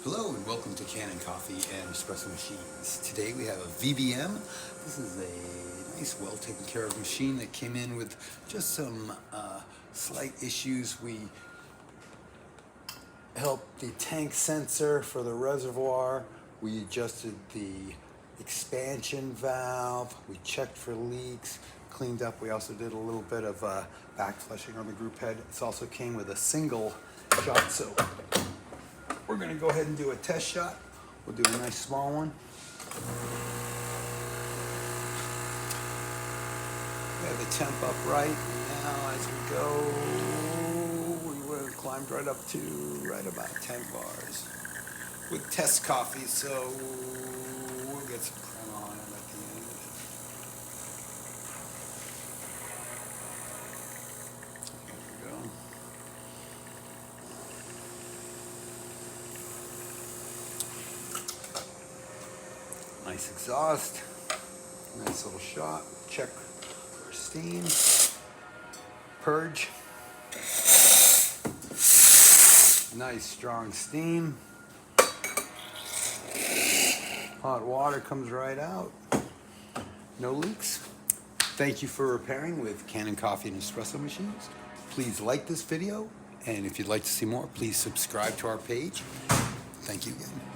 Hello and welcome to Kanen Coffee and Espresso Machines. Today we have a Vibimeme. This is a nice, well taken care of machine that came in with just some slight issues. We helped the tank sensor for the reservoir. We adjusted the expansion valve. We checked for leaks, cleaned up. We also did a little bit of back flushing on the group head. This also came with a single shot soap. We're going to go ahead and do a test shot. We'll do a nice small one. We have the temp up right. Now as we go, we climbed right up to right about 10 bars. With test coffee, so we'll get some crema on it at the end. There we go. Nice exhaust, nice little shot. Check for steam, purge. Nice strong steam. Hot water comes right out. No leaks. Thank you for repairing with Kanen Coffee and Espresso Machines. Please like this video, and if you'd like to see more, please subscribe to our page. Thank you again.